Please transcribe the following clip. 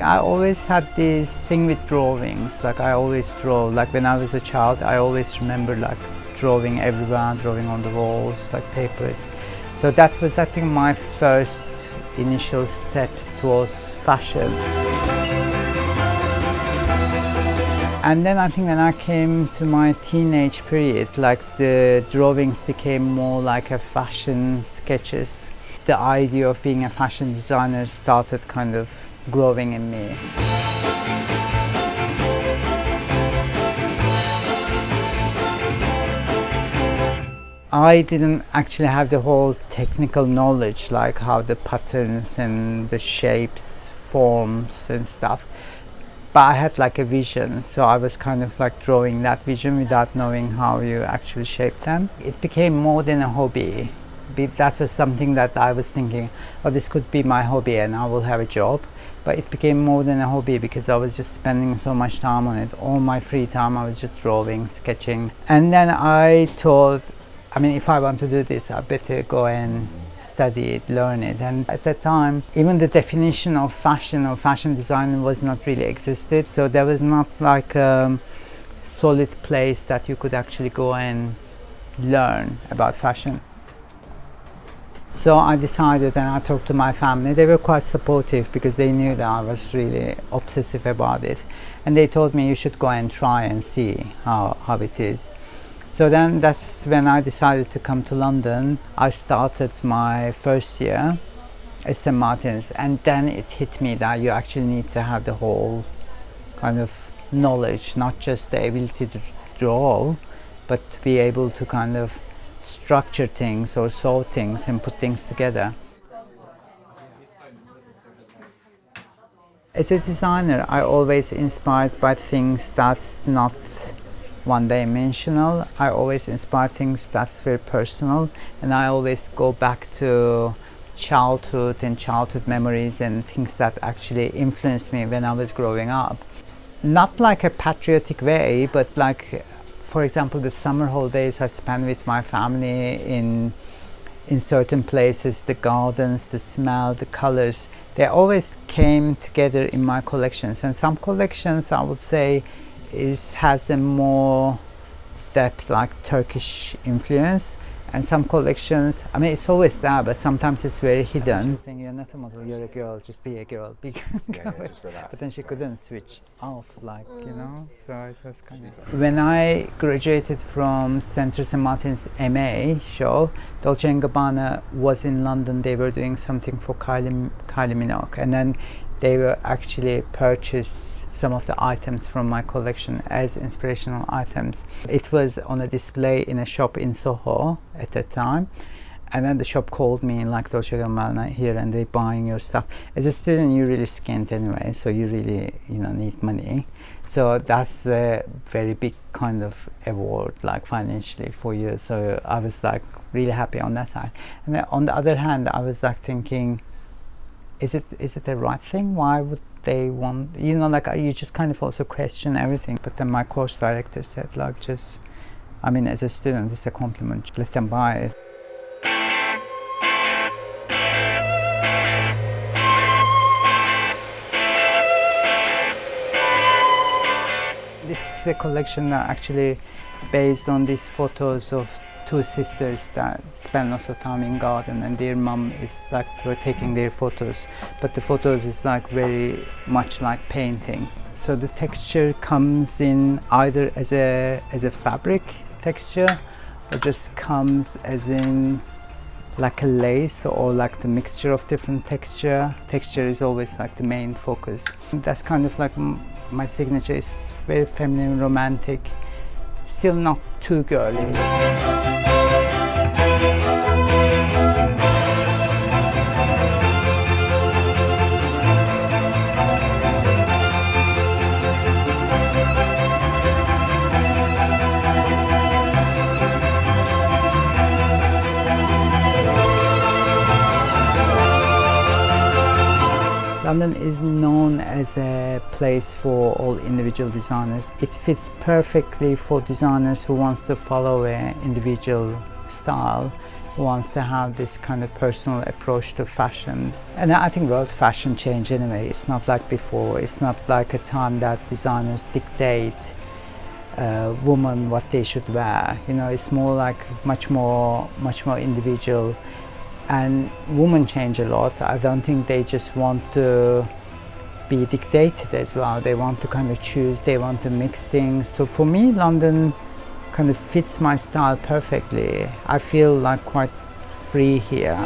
I always had this thing with drawings. Like I always draw. Like when I was a child, I always remember like drawing everywhere, drawing on the walls, like papers. So that was, I think, my first initial steps towards fashion. And then I think when I came to my teenage period, like the drawings became more like a fashion sketches. The idea of being a fashion designer started kind of growing in me. I didn't actually have the whole technical knowledge, like how the patterns and the shapes, forms and stuff. But I had like a vision, so I was kind of like drawing that vision without knowing how you actually shape them. It became more than a hobby. That was something that I was thinking, oh, this could be my hobby and I will have a job. But it became more than a hobby because I was just spending so much time on it. All my free time I was just drawing, sketching. And then I thought, I mean, if I want to do this, I better go and study it, learn it. And at that time, even the definition of fashion or fashion design was not really existed. So there was not like a solid place that you could actually go and learn about fashion. So I decided, and I talked to my family. They were quite supportive because they knew that I was really obsessive about it. And they told me, you should go and try and see how it is. So then that's when I decided to come to London. I started my first year at St. Martin's, and then it hit me that you actually need to have the whole kind of knowledge, not just the ability to draw, but to be able to kind of structure things or sort things and put things together. As a designer, I always inspired by things that's not one-dimensional. I always inspire things that's very personal, and I always go back to childhood and childhood memories and things that actually influenced me when I was growing up. Not like a patriotic way, but like, for example, the summer holidays I spent with my family in certain places, the gardens, the smell, the colors, they always came together in my collections. And some collections, I would say, has a more depth, like Turkish influence, and some collections, I mean, it's always there, but sometimes it's very hidden. Saying you're not a model, you're a girl, just be a girl, be yeah, just relax. But then she couldn't switch off, like, you know, so it was kind of... When I graduated from St. Martin's MA show, Dolce & Gabbana was in London. They were doing something for Kylie Minogue, and then they were actually purchased some of the items from my collection as inspirational items. It was on a display in a shop in Soho at that time, and then the shop called me, like, Dolce & Gabbana here, and they're buying your stuff. As a student, you're really skint anyway, so you really, you know, need money. So that's a very big kind of award, like financially for you. So I was like really happy on that side. And then on the other hand, I was like thinking, is it the right thing? Why would they want, you know, like you just kind of also question everything. But then my course director said, like, just, I mean, as a student, it's a compliment, let them buy it. This is a collection that actually based on these photos of two sisters that spend lots of time in garden, and their mom is like taking their photos, but the photos is like very much like painting. So the texture comes in either as a fabric texture, or just comes as in like a lace, or like the mixture of different texture. Texture is always like the main focus. That's kind of like my signature. Is very feminine, romantic, still not too girly. London is known as a place for all individual designers. It fits perfectly for designers who wants to follow an individual style, who wants to have this kind of personal approach to fashion. And I think world fashion changed anyway. It's not like before. It's not like a time that designers dictate women what they should wear. You know, it's more like much more individual. And women change a lot. I don't think they just want to be dictated as well. They want to kind of choose, they want to mix things. So for me, London kind of fits my style perfectly. I feel like quite free here.